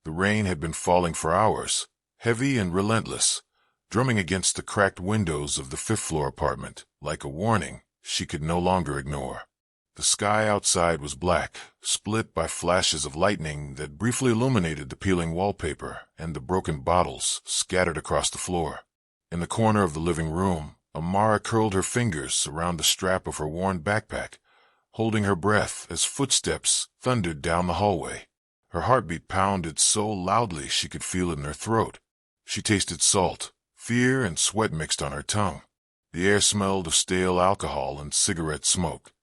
The rain had been falling for hours, heavy and relentless, drumming against the cracked windows of the fifth-floor apartment, like a warning she could no longer ignore. The sky outside was black, split by flashes of lightning that briefly illuminated the peeling wallpaper and the broken bottles scattered across the floor. In the corner of the living room, Amara curled her fingers around the strap of her worn backpack, holding her breath as footsteps thundered down the hallway. Her heartbeat pounded so loudly she could feel it in her throat. She tasted salt, fear, and sweat mixed on her tongue. The air smelled of stale alcohol and cigarette smoke,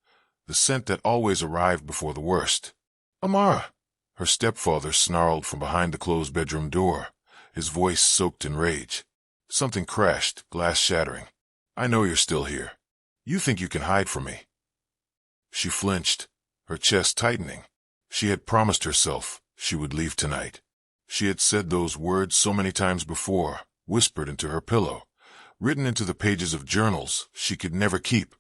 the scent that always arrived before the worst. "Amara!" Her stepfather snarled from behind the closed bedroom door, his voice soaked in rage. Something crashed, glass shattering. "I know you're still here. You think you can hide from me." She flinched, her chest tightening. She had promised herself she would leave tonight. She had said those words so many times before, whispered into her pillow, written into the pages of journals she could never keep,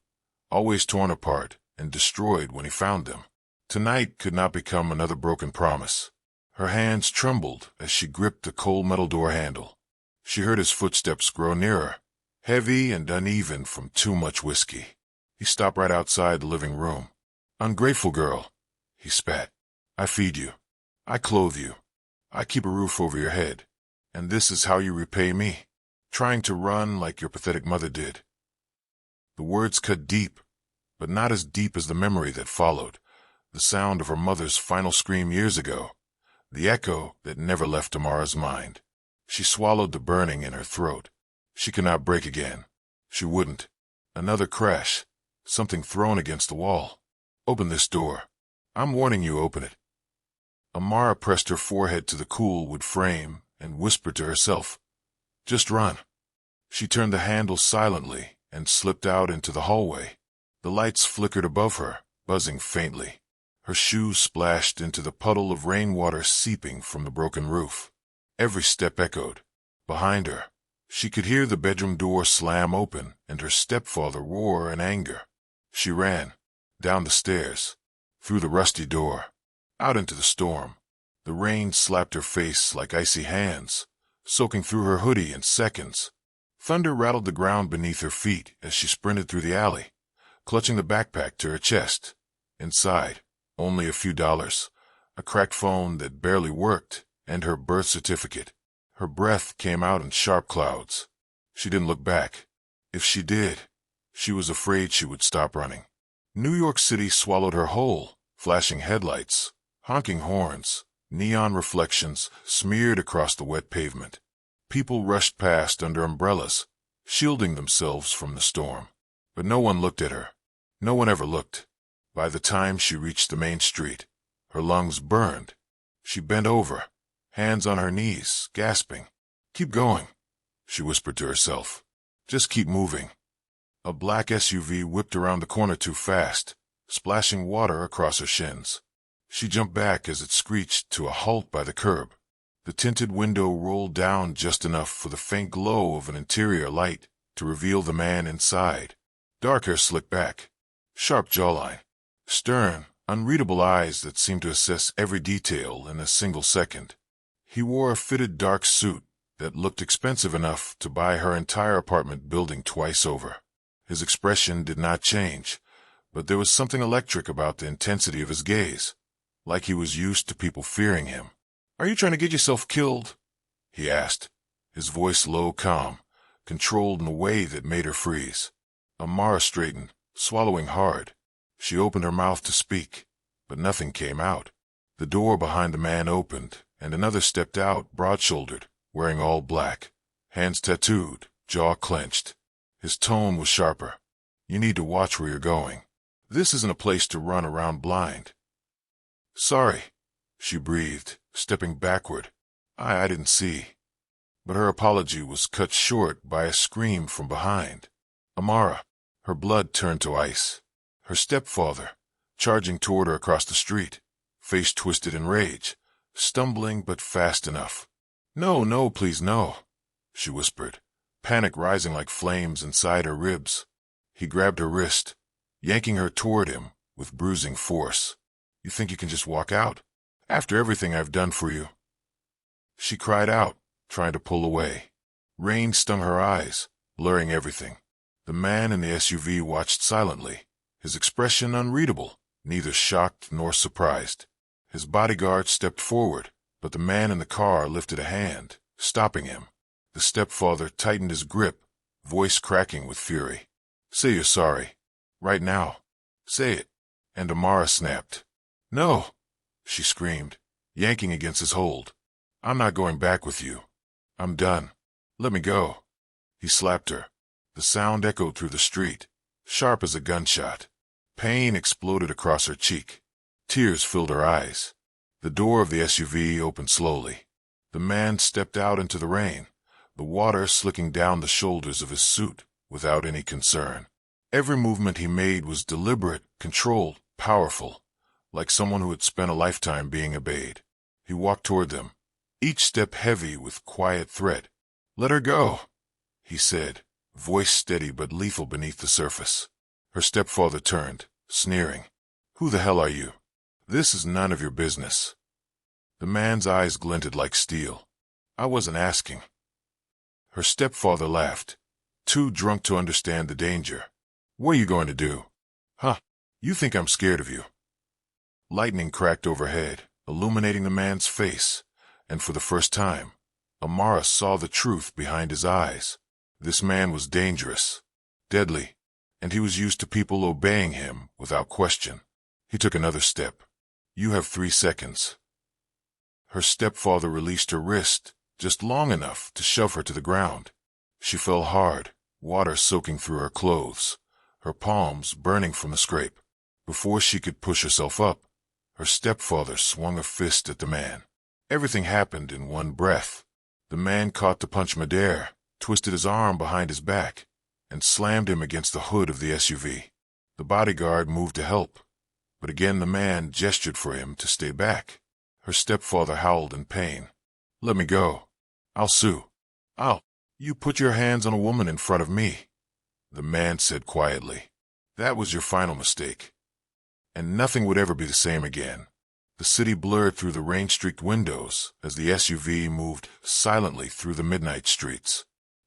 always torn apart and destroyed when he found them. Tonight could not become another broken promise. Her hands trembled as she gripped the cold metal door handle. She heard his footsteps grow nearer, heavy and uneven from too much whiskey. He stopped right outside the living room. "Ungrateful girl," he spat. "I feed you. I clothe you. I keep a roof over your head. And this is how you repay me? Trying to run like your pathetic mother did." The words cut deep, but not as deep as the memory that followed, the sound of her mother's final scream years ago, the echo that never left Amara's mind. She swallowed the burning in her throat. She could not break again. She wouldn't. Another crash, something thrown against the wall. "Open this door. I'm warning you, open it." Amara pressed her forehead to the cool wood frame and whispered to herself, "Just run." She turned the handle silently and slipped out into the hallway. The lights flickered above her, buzzing faintly. Her shoes splashed into the puddle of rainwater seeping from the broken roof. Every step echoed. Behind her, she could hear the bedroom door slam open and her stepfather roar in anger. She ran, down the stairs, through the rusty door, out into the storm. The rain slapped her face like icy hands, soaking through her hoodie in seconds. Thunder rattled the ground beneath her feet as she sprinted through the alley, clutching the backpack to her chest. Inside, only a few dollars, a cracked phone that barely worked, and her birth certificate. Her breath came out in sharp clouds. She didn't look back. If she did, she was afraid she would stop running. New York City swallowed her whole, flashing headlights, honking horns, neon reflections smeared across the wet pavement. People rushed past under umbrellas, shielding themselves from the storm. But no one looked at her. No one ever looked. By the time she reached the main street, her lungs burned. She bent over, hands on her knees, gasping. "Keep going," she whispered to herself. "Just keep moving." A black SUV whipped around the corner too fast, splashing water across her shins. She jumped back as it screeched to a halt by the curb. The tinted window rolled down just enough for the faint glow of an interior light to reveal the man inside. Dark hair slicked back, sharp jawline, stern, unreadable eyes that seemed to assess every detail in a single second. He wore a fitted dark suit that looked expensive enough to buy her entire apartment building twice over. His expression did not change, but there was something electric about the intensity of his gaze, like he was used to people fearing him. "Are you trying to get yourself killed?" he asked, his voice low, calm, controlled in a way that made her freeze. Amara straightened, swallowing hard. She opened her mouth to speak, but nothing came out. The door behind the man opened, and another stepped out, broad-shouldered, wearing all black, hands tattooed, jaw clenched. His tone was sharper. "You need to watch where you're going. This isn't a place to run around blind." "Sorry," she breathed, stepping backward. I didn't see." But her apology was cut short by a scream from behind. Amara, her blood turned to ice. Her stepfather, charging toward her across the street, face twisted in rage, stumbling but fast enough. "No, no, please, no," she whispered, panic rising like flames inside her ribs. He grabbed her wrist, yanking her toward him with bruising force. "You think you can just walk out? After everything I've done for you?" She cried out, trying to pull away. Rain stung her eyes, blurring everything. The man in the SUV watched silently, his expression unreadable, neither shocked nor surprised. His bodyguard stepped forward, but the man in the car lifted a hand, stopping him. The stepfather tightened his grip, voice cracking with fury. "Say you're sorry. Right now. Say it." And Amara snapped. "No," she screamed, yanking against his hold. "I'm not going back with you. I'm done. Let me go." He slapped her. The sound echoed through the street, sharp as a gunshot. Pain exploded across her cheek. Tears filled her eyes. The door of the SUV opened slowly. The man stepped out into the rain, the water slicking down the shoulders of his suit without any concern. Every movement he made was deliberate, controlled, powerful, like someone who had spent a lifetime being obeyed. He walked toward them, each step heavy with quiet threat. "Let her go," he said, voice steady but lethal beneath the surface. Her stepfather turned, sneering. "Who the hell are you? This is none of your business." The man's eyes glinted like steel. "I wasn't asking." Her stepfather laughed, too drunk to understand the danger. "What are you going to do? Huh? You think I'm scared of you?" Lightning cracked overhead, illuminating the man's face, and for the first time, Amara saw the truth behind his eyes. This man was dangerous, deadly, and he was used to people obeying him without question. He took another step. "You have 3 seconds." Her stepfather released her wrist, just long enough to shove her to the ground. She fell hard, water soaking through her clothes, her palms burning from the scrape. Before she could push herself up, her stepfather swung a fist at the man. Everything happened in one breath. The man caught the punch midair, twisted his arm behind his back, and slammed him against the hood of the SUV. The bodyguard moved to help, but again the man gestured for him to stay back. Her stepfather howled in pain. "Let me go. I'll sue. You put your hands on a woman in front of me," the man said quietly. "That was your final mistake. And nothing would ever be the same again." The city blurred through the rain-streaked windows as the SUV moved silently through the midnight streets.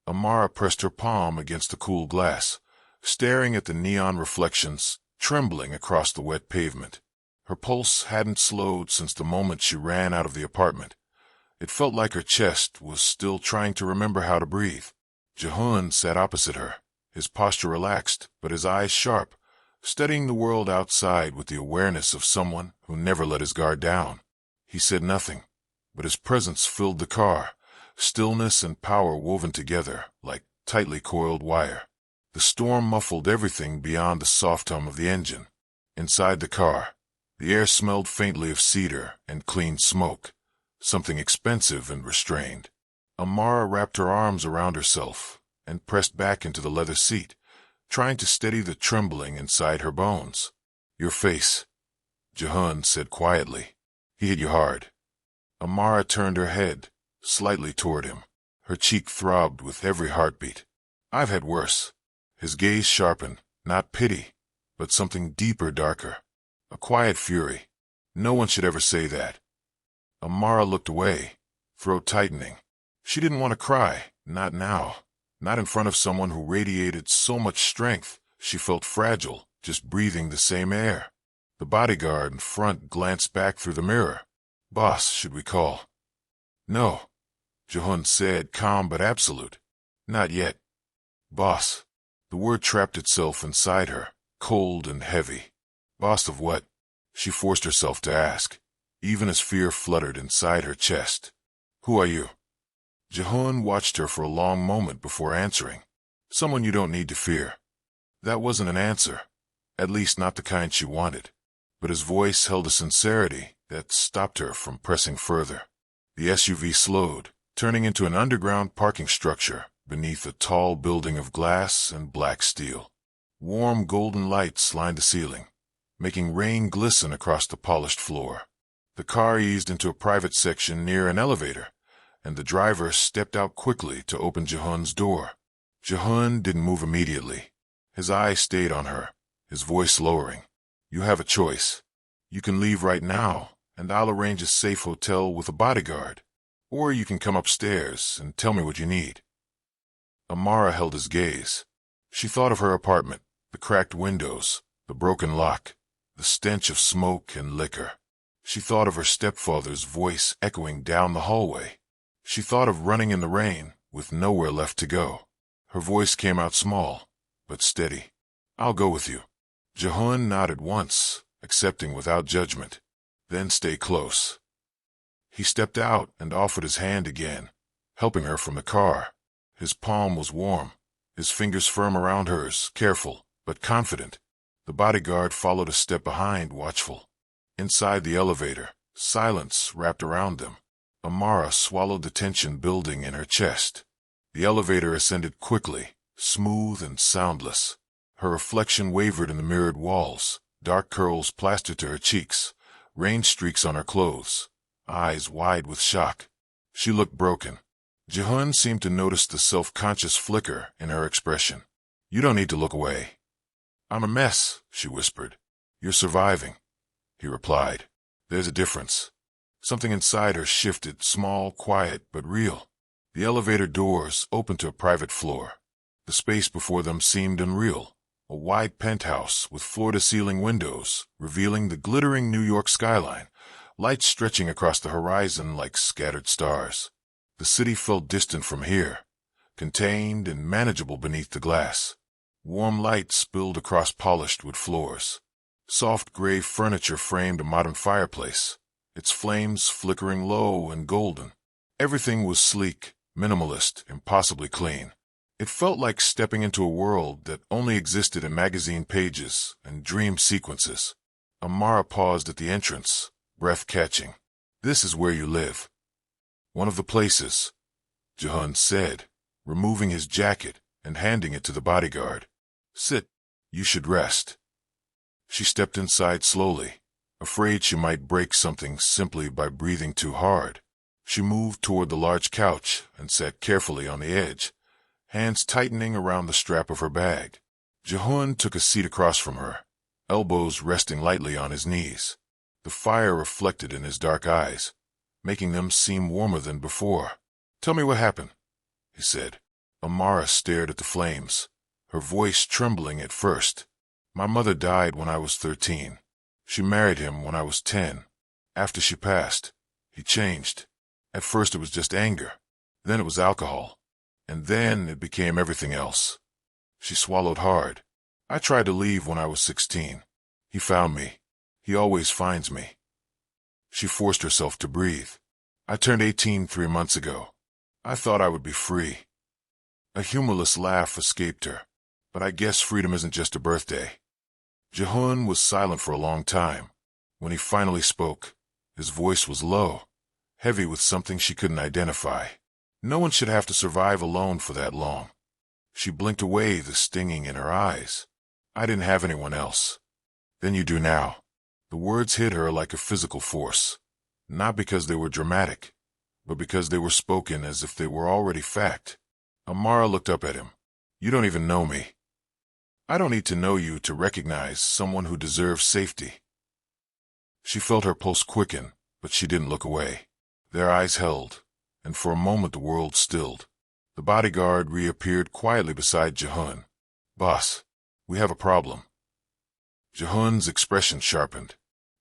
Amara pressed her palm against the cool glass, staring at the neon reflections trembling across the wet pavement. Her pulse hadn't slowed since the moment she ran out of the apartment. It felt like her chest was still trying to remember how to breathe. Jihoon sat opposite her, his posture relaxed but his eyes sharp, studying the world outside with the awareness of someone who never let his guard down. He said nothing, but his presence filled the car, stillness and power woven together like tightly coiled wire. The storm muffled everything beyond the soft hum of the engine. Inside the car, the air smelled faintly of cedar and clean smoke, something expensive and restrained. Amara wrapped her arms around herself and pressed back into the leather seat, trying to steady the trembling inside her bones. "Your face," Jihoon said quietly. "He hit you hard." Amara turned her head, slightly toward him. Her cheek throbbed with every heartbeat. "I've had worse." His gaze sharpened, not pity, but something deeper, darker. A quiet fury. No one should ever say that. Amara looked away, throat tightening. She didn't want to cry, not now. Not in front of someone who radiated so much strength. She felt fragile, just breathing the same air. The bodyguard in front glanced back through the mirror. "Boss, should we call?" "No," Jihoon said, calm but absolute. "Not yet." "Boss." The word trapped itself inside her, cold and heavy. Boss of what? She forced herself to ask, even as fear fluttered inside her chest. "Who are you?" Jihoon watched her for a long moment before answering. "Someone you don't need to fear." That wasn't an answer, at least not the kind she wanted, but his voice held a sincerity that stopped her from pressing further. The SUV slowed, turning into an underground parking structure beneath a tall building of glass and black steel. Warm golden lights lined the ceiling, making rain glisten across the polished floor. The car eased into a private section near an elevator, and the driver stepped out quickly to open Jihoon's door. Jihoon didn't move immediately. His eyes stayed on her, his voice lowering. "You have a choice. You can leave right now, and I'll arrange a safe hotel with a bodyguard. Or you can come upstairs and tell me what you need." Amara held his gaze. She thought of her apartment, the cracked windows, the broken lock, the stench of smoke and liquor. She thought of her stepfather's voice echoing down the hallway. She thought of running in the rain, with nowhere left to go. Her voice came out small, but steady. "I'll go with you." Jihoon nodded once, accepting without judgment. "Then stay close." He stepped out and offered his hand again, helping her from the car. His palm was warm, his fingers firm around hers, careful, but confident. The bodyguard followed a step behind, watchful. Inside the elevator, silence wrapped around them. Amara swallowed the tension building in her chest. The elevator ascended quickly, smooth and soundless. Her reflection wavered in the mirrored walls, dark curls plastered to her cheeks, rain streaks on her clothes, eyes wide with shock. She looked broken. Jihoon seemed to notice the self-conscious flicker in her expression. "You don't need to look away." "I'm a mess," she whispered. "You're surviving," he replied. "There's a difference." Something inside her shifted, small, quiet, but real. The elevator doors opened to a private floor. The space before them seemed unreal. A wide penthouse with floor-to-ceiling windows, revealing the glittering New York skyline, lights stretching across the horizon like scattered stars. The city felt distant from here, contained and manageable beneath the glass. Warm light spilled across polished wood floors. Soft gray furniture framed a modern fireplace, its flames flickering low and golden. Everything was sleek, minimalist, impossibly clean. It felt like stepping into a world that only existed in magazine pages and dream sequences. Amara paused at the entrance, breath catching. "This is where you live." "One of the places," Jihoon said, removing his jacket and handing it to the bodyguard. "Sit. You should rest." She stepped inside slowly, afraid she might break something simply by breathing too hard. She moved toward the large couch and sat carefully on the edge, hands tightening around the strap of her bag. Jihoon took a seat across from her, elbows resting lightly on his knees. The fire reflected in his dark eyes, making them seem warmer than before. "Tell me what happened," he said. Amara stared at the flames, her voice trembling at first. "My mother died when I was 13. She married him when I was 10. After she passed, he changed. At first it was just anger, then it was alcohol, and then it became everything else." She swallowed hard. "I tried to leave when I was 16. He found me. He always finds me." She forced herself to breathe. "I turned 18 3 months ago. I thought I would be free." A humorless laugh escaped her, but I guess freedom isn't just a birthday. Jihoon was silent for a long time. When he finally spoke, his voice was low, heavy with something she couldn't identify. No one should have to survive alone for that long. She blinked away, the stinging in her eyes. "I didn't have anyone else." "Then you do now." The words hit her like a physical force, not because they were dramatic, but because they were spoken as if they were already fact. Amara looked up at him. "You don't even know me." "I don't need to know you to recognize someone who deserves safety." She felt her pulse quicken, but she didn't look away. Their eyes held, and for a moment the world stilled. The bodyguard reappeared quietly beside Jihoon. "Boss, we have a problem." Jihoon's expression sharpened.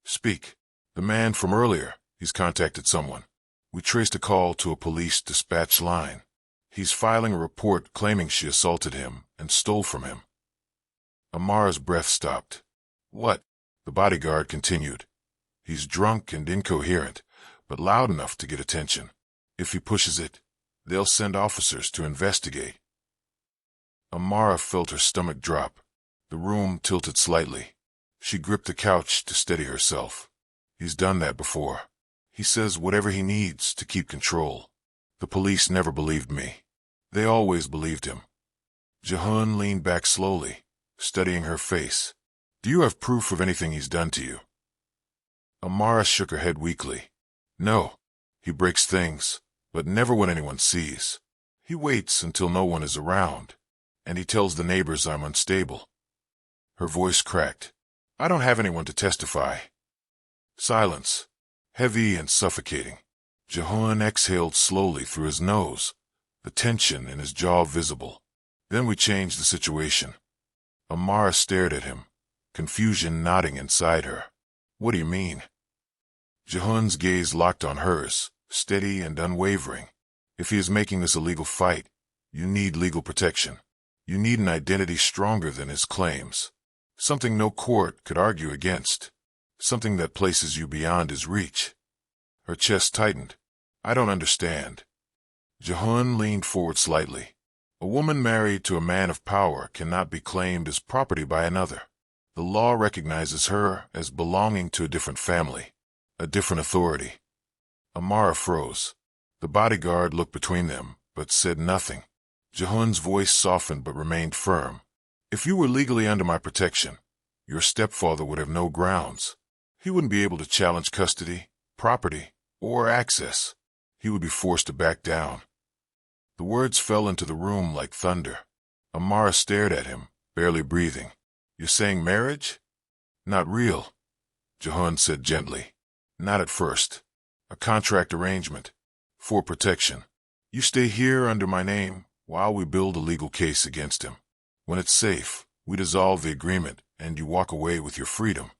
"Speak." "The man from earlier, he's contacted someone. We traced a call to a police dispatch line. He's filing a report claiming she assaulted him and stole from him." Amara's breath stopped. "What?" The bodyguard continued. "He's drunk and incoherent, but loud enough to get attention. If he pushes it, they'll send officers to investigate." Amara felt her stomach drop. The room tilted slightly. She gripped the couch to steady herself. "He's done that before. He says whatever he needs to keep control. The police never believed me. They always believed him." Jihoon leaned back slowly, studying her face. "Do you have proof of anything he's done to you?" Amara shook her head weakly. "No. He breaks things, but never when anyone sees. He waits until no one is around, and he tells the neighbors I'm unstable." Her voice cracked. "I don't have anyone to testify." Silence, heavy and suffocating. Jihoon exhaled slowly through his nose, the tension in his jaw visible. Then we changed the situation. Amara stared at him, confusion knotting inside her. What do you mean? Jihoon's gaze locked on hers, steady and unwavering. If he is making this a legal fight, you need legal protection. You need an identity stronger than his claims. Something no court could argue against. Something that places you beyond his reach. Her chest tightened. I don't understand. Jihoon leaned forward slightly. A woman married to a man of power cannot be claimed as property by another. The law recognizes her as belonging to a different family, a different authority. Amara froze. The bodyguard looked between them, but said nothing. Jihoon's voice softened but remained firm. If you were legally under my protection, your stepfather would have no grounds. He wouldn't be able to challenge custody, property, or access. He would be forced to back down. The words fell into the room like thunder. Amara stared at him, barely breathing. You're saying marriage? Not real, Jihoon said gently. Not at first. A contract arrangement. For protection. You stay here under my name while we build a legal case against him. When it's safe, we dissolve the agreement and you walk away with your freedom.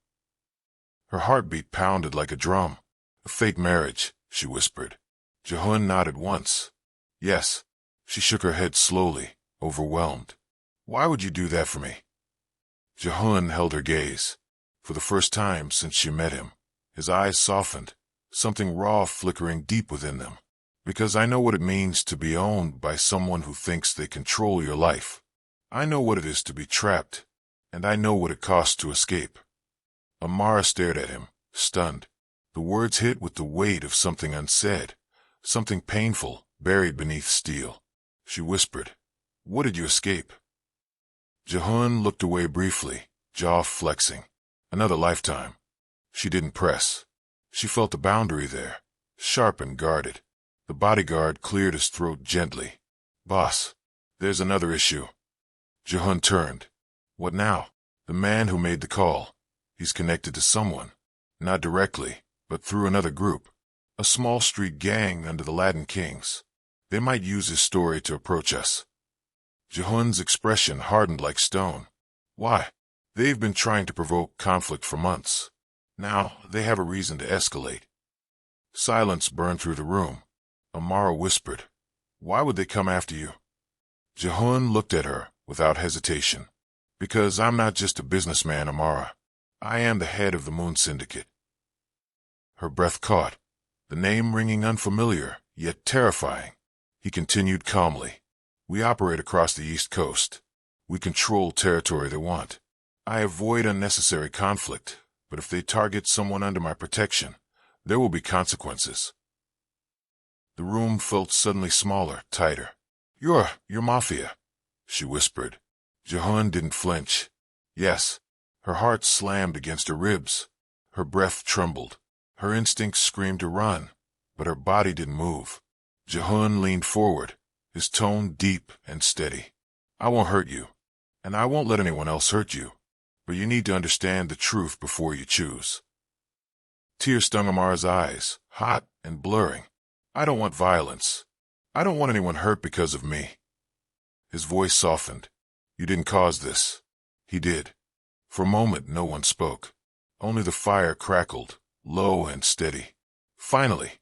Her heartbeat pounded like a drum. A fake marriage, she whispered. Jihoon nodded once. Yes. She shook her head slowly, overwhelmed. Why would you do that for me? Jihoon held her gaze. For the first time since she met him, his eyes softened, something raw flickering deep within them. Because I know what it means to be owned by someone who thinks they control your life. I know what it is to be trapped, and I know what it costs to escape. Amara stared at him, stunned. The words hit with the weight of something unsaid, something painful, buried beneath steel. She whispered, What did you escape? Jihoon looked away briefly, jaw flexing. Another lifetime. She didn't press. She felt the boundary there, sharp and guarded. The bodyguard cleared his throat gently. Boss, there's another issue. Jihoon turned. What now? The man who made the call. He's connected to someone. Not directly, but through another group. A small street gang under the Latin Kings. They might use his story to approach us. Jihoon's expression hardened like stone. Why? They've been trying to provoke conflict for months. Now they have a reason to escalate. Silence burned through the room. Amara whispered, Why would they come after you? Jihoon looked at her without hesitation. Because I'm not just a businessman, Amara. I am the head of the Moon Syndicate. Her breath caught, the name ringing unfamiliar, yet terrifying. He continued calmly. We operate across the East Coast. We control territory they want. I avoid unnecessary conflict, but if they target someone under my protection, there will be consequences. The room felt suddenly smaller, tighter. You're Mafia, she whispered. Jihoon didn't flinch. Yes. Her heart slammed against her ribs. Her breath trembled. Her instincts screamed to run, but her body didn't move. Jihoon leaned forward, his tone deep and steady. I won't hurt you, and I won't let anyone else hurt you, but you need to understand the truth before you choose. Tears stung Amara's eyes, hot and blurring. I don't want violence. I don't want anyone hurt because of me. His voice softened. You didn't cause this. He did. For a moment, no one spoke. Only the fire crackled, low and steady. Finally,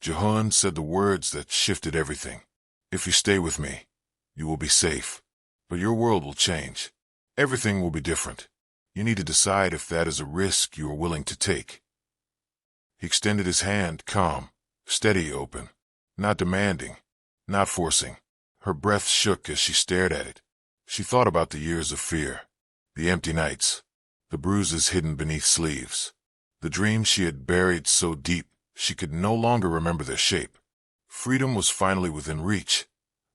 Jihoon said the words that shifted everything. If you stay with me, you will be safe. But your world will change. Everything will be different. You need to decide if that is a risk you are willing to take. He extended his hand, calm, steady, open. Not demanding, not forcing. Her breath shook as she stared at it. She thought about the years of fear, the empty nights, the bruises hidden beneath sleeves, the dreams she had buried so deep she could no longer remember their shape. Freedom was finally within reach,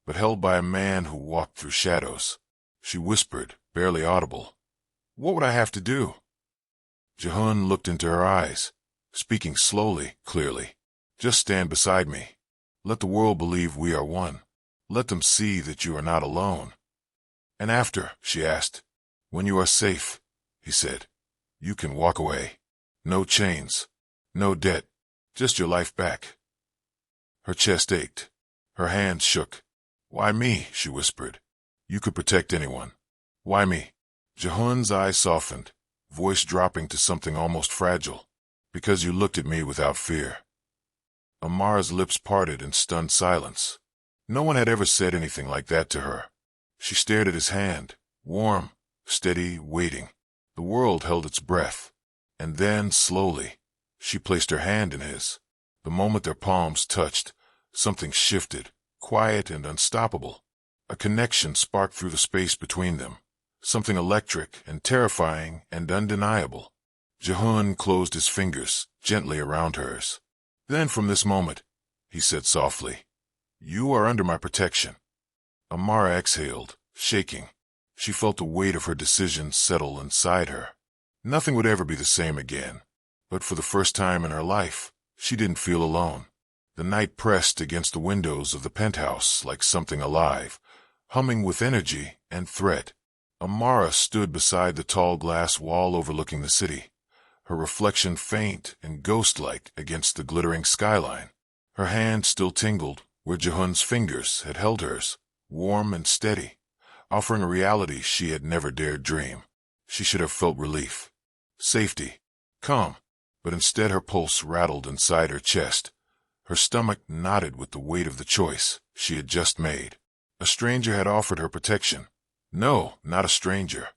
but held by a man who walked through shadows. She whispered, barely audible, What would I have to do? Jihoon looked into her eyes, speaking slowly, clearly. Just stand beside me. Let the world believe we are one. Let them see that you are not alone. And after, she asked. When you are safe, he said, you can walk away. No chains, no debt, just your life back. Her chest ached. Her hands shook. "Why me?" she whispered. "You could protect anyone. Why me?" Jihoon's eyes softened, voice dropping to something almost fragile. "Because you looked at me without fear." Amara's lips parted in stunned silence. No one had ever said anything like that to her. She stared at his hand, warm, steady, waiting. The world held its breath. And then, slowly, she placed her hand in his. The moment their palms touched, something shifted, quiet and unstoppable. A connection sparked through the space between them. Something electric and terrifying and undeniable. Jihoon closed his fingers gently around hers. "Then from this moment," he said softly, "you are under my protection." Amara exhaled, shaking. She felt the weight of her decision settle inside her. Nothing would ever be the same again. But for the first time in her life, she didn't feel alone. The night pressed against the windows of the penthouse like something alive, humming with energy and threat. Amara stood beside the tall glass wall overlooking the city, her reflection faint and ghost-like against the glittering skyline. Her hand still tingled where Jihoon's fingers had held hers, warm and steady, offering a reality she had never dared dream. She should have felt relief, safety, calm, but instead her pulse rattled inside her chest. Her stomach knotted with the weight of the choice she had just made. A stranger had offered her protection. No, not a stranger.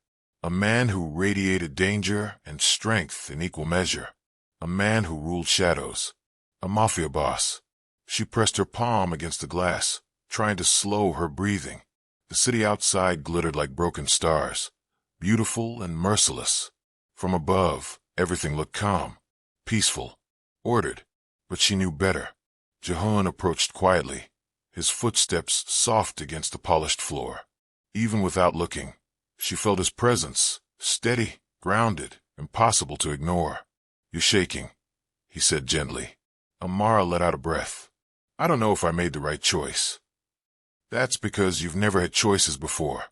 A man who radiated danger and strength in equal measure. A man who ruled shadows. A mafia boss. She pressed her palm against the glass, trying to slow her breathing. The city outside glittered like broken stars, beautiful and merciless. From above, everything looked calm, peaceful, ordered, but she knew better. Jihoon approached quietly, his footsteps soft against the polished floor. Even without looking, she felt his presence, steady, grounded, impossible to ignore. "You're shaking," he said gently. Amara let out a breath. "I don't know if I made the right choice." "That's because you've never had choices before,"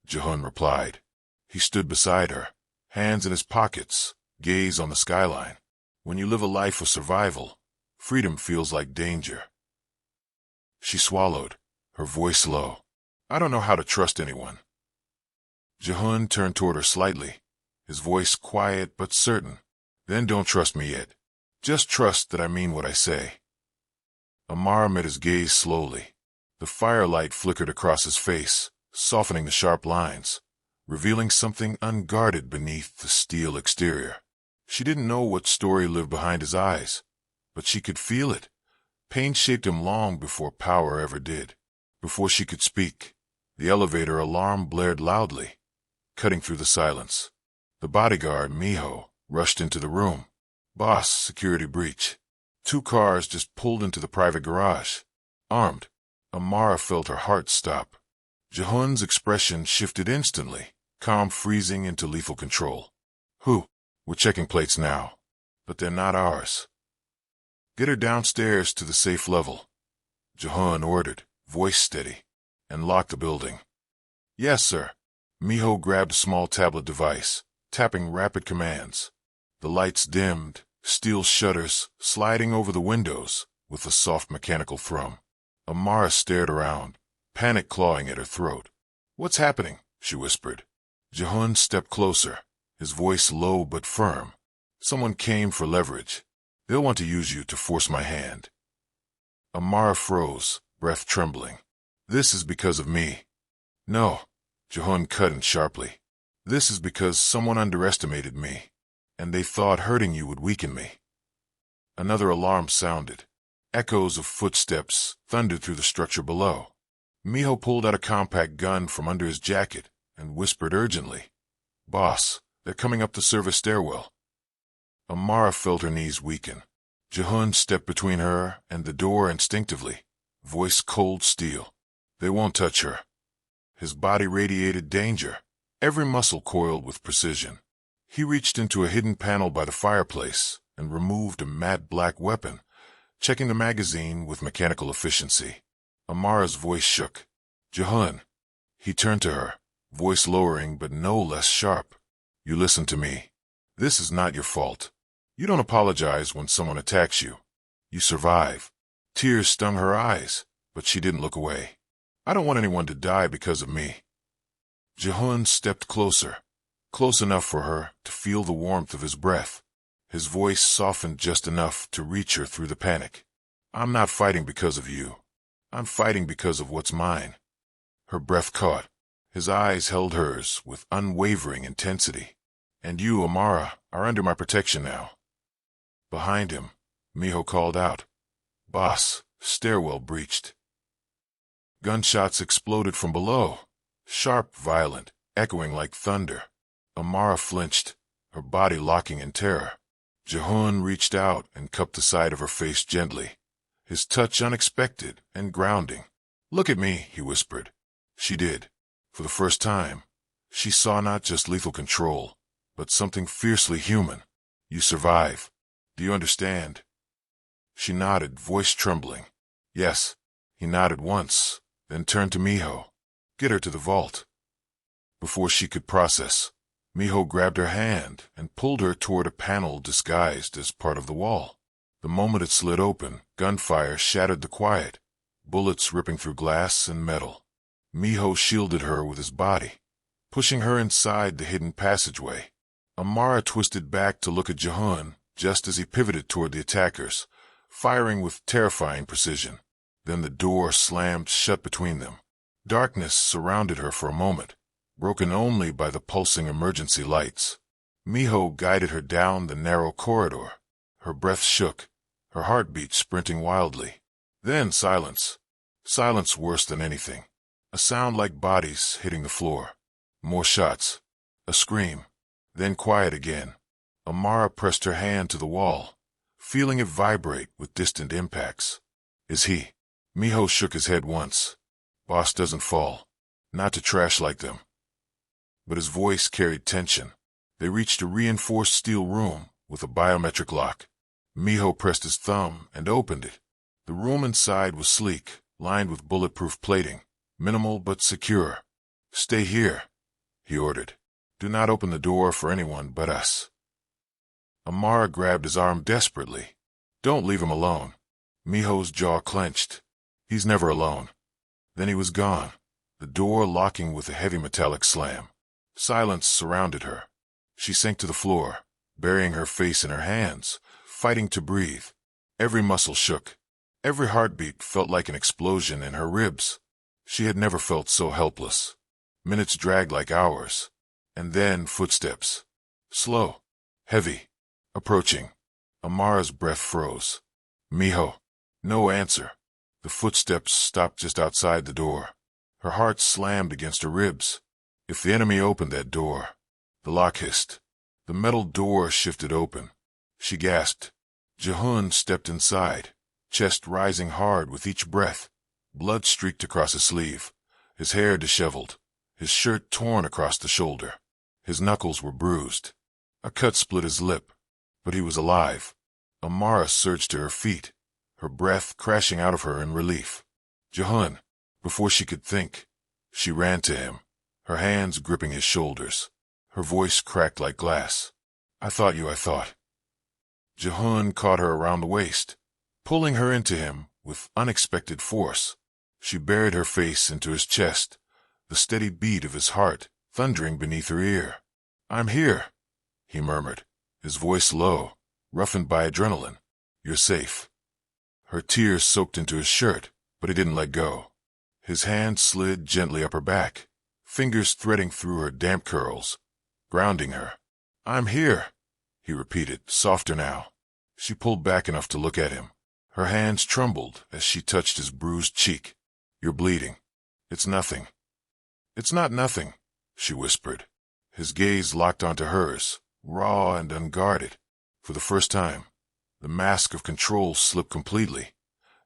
Jihoon replied. He stood beside her, hands in his pockets, gaze on the skyline. When you live a life of survival, freedom feels like danger. She swallowed, her voice low. "I don't know how to trust anyone." Jihoon turned toward her slightly, his voice quiet but certain. "Then don't trust me yet. Just trust that I mean what I say." Amara met his gaze slowly. The firelight flickered across his face, softening the sharp lines, revealing something unguarded beneath the steel exterior. She didn't know what story lived behind his eyes, but she could feel it. Pain shaped him long before power ever did. Before she could speak, the elevator alarm blared loudly, cutting through the silence. The bodyguard, Miho, rushed into the room. "Boss, security breach." 2 cars just pulled into the private garage, armed. Amara felt her heart stop. Jihoon's expression shifted instantly, calm freezing into lethal control. "Who? We're checking plates now. But they're not ours." "Get her downstairs to the safe level," Jihoon ordered, voice steady, "and lock the building." "Yes, sir." Miho grabbed a small tablet device, tapping rapid commands. The lights dimmed, steel shutters sliding over the windows with a soft mechanical thrum. Amara stared around, panic clawing at her throat. "What's happening?" she whispered. Jihoon stepped closer, his voice low but firm. "Someone came for leverage. They'll want to use you to force my hand." Amara froze, breath trembling. "This is because of me." "No," Jihoon cut in sharply. "This is because someone underestimated me, and they thought hurting you would weaken me." Another alarm sounded. Echoes of footsteps thundered through the structure below. Miho pulled out a compact gun from under his jacket and whispered urgently, "Boss, they're coming up the service stairwell." Amara felt her knees weaken. Jihoon stepped between her and the door instinctively, voice cold steel. "They won't touch her." His body radiated danger, every muscle coiled with precision. He reached into a hidden panel by the fireplace and removed a matte black weapon, checking the magazine with mechanical efficiency. Amara's voice shook. "Jihoon." He turned to her, voice lowering but no less sharp. "You listen to me. This is not your fault. You don't apologize when someone attacks you. You survive. Tears stung her eyes, but she didn't look away. I don't want anyone to die because of me. Jihoon stepped closer, close enough for her to feel the warmth of his breath. His voice softened just enough to reach her through the panic. I'm not fighting because of you. I'm fighting because of what's mine. Her breath caught. His eyes held hers with unwavering intensity. And you, Amara, are under my protection now. Behind him, Miho called out, Boss, stairwell breached. Gunshots exploded from below, sharp, violent, echoing like thunder. Amara flinched, her body locking in terror. Jihoon reached out and cupped the side of her face gently, his touch unexpected and grounding. Look at me, he whispered. She did. For the first time, she saw not just lethal control, but something fiercely human. You survive. Do you understand? She nodded, voice trembling. Yes. He nodded once, then turned to Miho. Get her to the vault. Before she could process, Miho grabbed her hand and pulled her toward a panel disguised as part of the wall. The moment it slid open, gunfire shattered the quiet, bullets ripping through glass and metal. Miho shielded her with his body, pushing her inside the hidden passageway. Amara twisted back to look at Jihoon just as he pivoted toward the attackers, firing with terrifying precision. Then the door slammed shut between them. Darkness surrounded her for a moment, broken only by the pulsing emergency lights. Miho guided her down the narrow corridor. Her breath shook, her heartbeat sprinting wildly. Then silence. Silence worse than anything. A sound like bodies hitting the floor. More shots. A scream. Then quiet again. Amara pressed her hand to the wall, feeling it vibrate with distant impacts. Is he? Miho shook his head once. Boss doesn't fall. Not to trash like them. But his voice carried tension. They reached a reinforced steel room with a biometric lock. Miho pressed his thumb and opened it. The room inside was sleek, lined with bulletproof plating, minimal but secure. Stay here, he ordered. Do not open the door for anyone but us. Amara grabbed his arm desperately. Don't leave him alone. Miho's jaw clenched. He's never alone. Then he was gone, the door locking with a heavy metallic slam. Silence surrounded her. She sank to the floor, burying her face in her hands, fighting to breathe. Every muscle shook. Every heartbeat felt like an explosion in her ribs. She had never felt so helpless. Minutes dragged like hours. And then footsteps. Slow. Heavy. Approaching. Amara's breath froze. Miho. No answer. The footsteps stopped just outside the door. Her heart slammed against her ribs. If the enemy opened that door. The lock hissed. The metal door shifted open. She gasped. Jihoon stepped inside, chest rising hard with each breath. Blood streaked across his sleeve, his hair disheveled, his shirt torn across the shoulder. His knuckles were bruised. A cut split his lip, but he was alive. Amara surged to her feet, her breath crashing out of her in relief. Jihoon. Before she could think, she ran to him, her hands gripping his shoulders. Her voice cracked like glass. I thought. Jihoon caught her around the waist, pulling her into him with unexpected force. She buried her face into his chest, the steady beat of his heart thundering beneath her ear. I'm here, he murmured, his voice low, roughened by adrenaline. You're safe. Her tears soaked into his shirt, but he didn't let go. His hand slid gently up her back, fingers threading through her damp curls, grounding her. I'm here, he repeated, softer now. She pulled back enough to look at him. Her hands trembled as she touched his bruised cheek. You're bleeding. It's nothing. It's not nothing, she whispered. His gaze locked onto hers, raw and unguarded. For the first time, the mask of control slipped completely,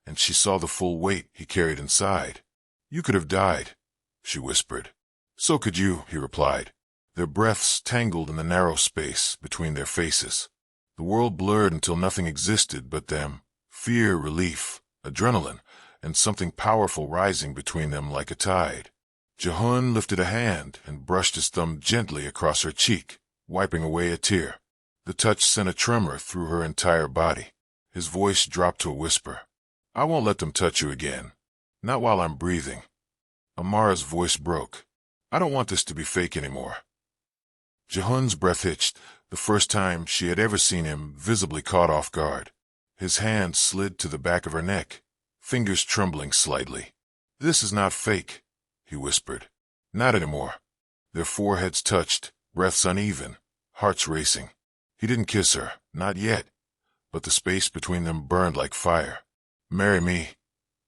and she saw the full weight he carried inside. You could have died, she whispered. So could you, he replied. Their breaths tangled in the narrow space between their faces. The world blurred until nothing existed but them, fear, relief, adrenaline, and something powerful rising between them like a tide. Jihoon lifted a hand and brushed his thumb gently across her cheek, wiping away a tear. The touch sent a tremor through her entire body. His voice dropped to a whisper. I won't let them touch you again. Not while I'm breathing. Amara's voice broke. I don't want this to be fake anymore. Jihoon's breath hitched, the first time she had ever seen him visibly caught off guard. His hand slid to the back of her neck, fingers trembling slightly. This is not fake, he whispered. Not anymore. Their foreheads touched, breaths uneven, hearts racing. He didn't kiss her, not yet, but the space between them burned like fire. Marry me,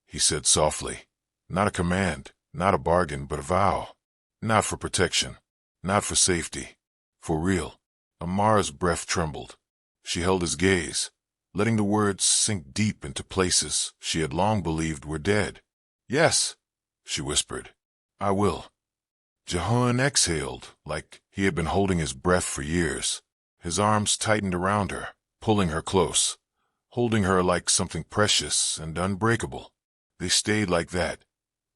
he said softly. Not a command, not a bargain, but a vow. Not for protection, not for safety, for real. Amara's breath trembled. She held his gaze, letting the words sink deep into places she had long believed were dead. Yes, she whispered. I will. Jihoon exhaled, like he had been holding his breath for years. His arms tightened around her, pulling her close, holding her like something precious and unbreakable. They stayed like that,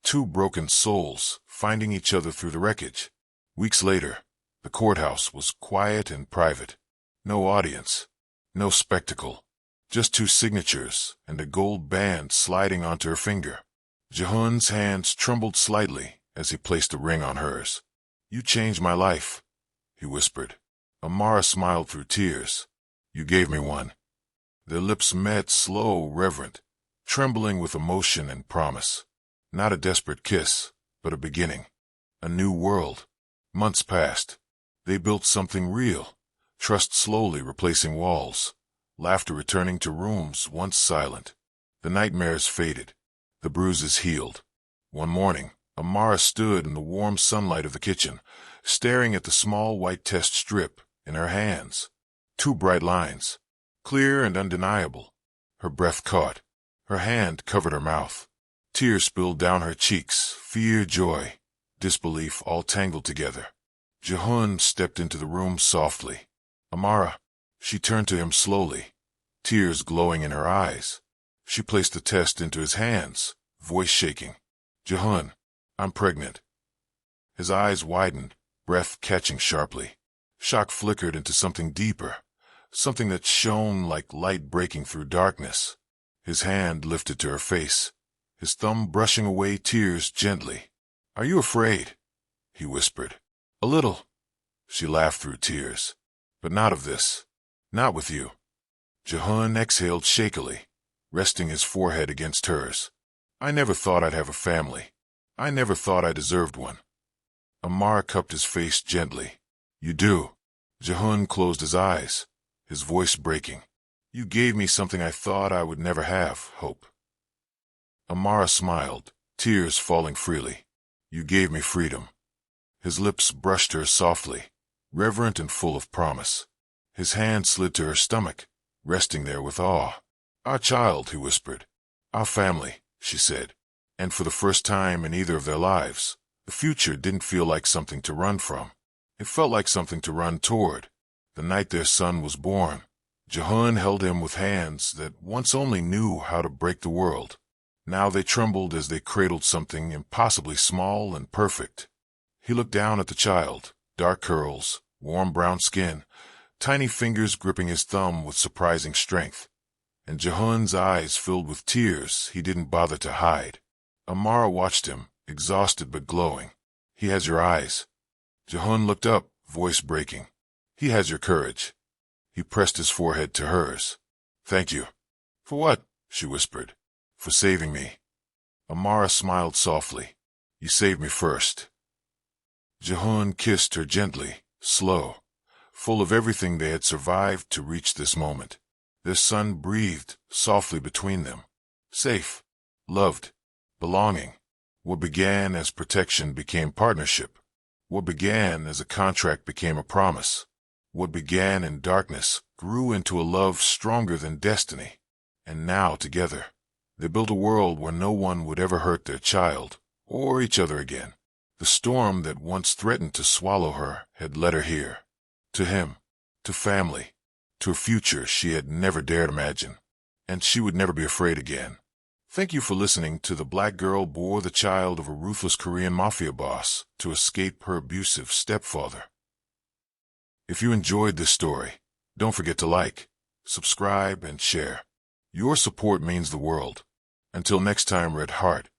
two broken souls finding each other through the wreckage. Weeks later, the courthouse was quiet and private. No audience, no spectacle, just two signatures and a gold band sliding onto her finger. Jihoon's hands trembled slightly as he placed a ring on hers. You changed my life, he whispered. Amara smiled through tears. You gave me one. Their lips met, slow, reverent, trembling with emotion and promise. Not a desperate kiss, but a beginning. A new world. Months passed. They built something real. Trust slowly replacing walls. Laughter returning to rooms once silent. The nightmares faded. The bruises healed. One morning, Amara stood in the warm sunlight of the kitchen, staring at the small white test strip in her hands. Two bright lines, clear and undeniable. Her breath caught. Her hand covered her mouth. Tears spilled down her cheeks, fear, joy, disbelief all tangled together. Jihoon stepped into the room softly. Amara. She turned to him slowly, tears glowing in her eyes. She placed the test into his hands, voice shaking. Jihoon, I'm pregnant. His eyes widened, breath catching sharply. Shock flickered into something deeper, something that shone like light breaking through darkness. His hand lifted to her face, his thumb brushing away tears gently. Are you afraid? He whispered. A little. She laughed through tears. But not of this. Not with you. Jihoon exhaled shakily, resting his forehead against hers. I never thought I'd have a family. I never thought I deserved one. Amara cupped his face gently. You do. Jihoon closed his eyes, his voice breaking. You gave me something I thought I would never have, hope. Amara smiled, tears falling freely. You gave me freedom. His lips brushed her softly, reverent and full of promise. His hand slid to her stomach, resting there with awe. Our child, he whispered. Our family, she said. And for the first time in either of their lives, the future didn't feel like something to run from. It felt like something to run toward. The night their son was born, Jihoon held him with hands that once only knew how to break the world. Now they trembled as they cradled something impossibly small and perfect. He looked down at the child, dark curls, warm brown skin, tiny fingers gripping his thumb with surprising strength. And Jihoon's eyes filled with tears he didn't bother to hide. Amara watched him, exhausted but glowing. He has your eyes. Jihoon looked up, voice breaking. He has your courage. He pressed his forehead to hers. Thank you. For what? She whispered. For saving me. Amara smiled softly. You saved me first. Jihoon kissed her gently, slow, full of everything they had survived to reach this moment. Their son breathed softly between them. Safe, loved, belonging. What began as protection became partnership. What began as a contract became a promise. What began in darkness grew into a love stronger than destiny. And now, together, they built a world where no one would ever hurt their child or each other again. The storm that once threatened to swallow her had led her here. To him, to family, to a future she had never dared imagine. And she would never be afraid again. Thank you for listening to The Black Girl Bore the Child of a Ruthless Korean Mafia Boss to Escape Her Abusive Stepfather. If you enjoyed this story, don't forget to like, subscribe, and share. Your support means the world. Until next time, Red Heart,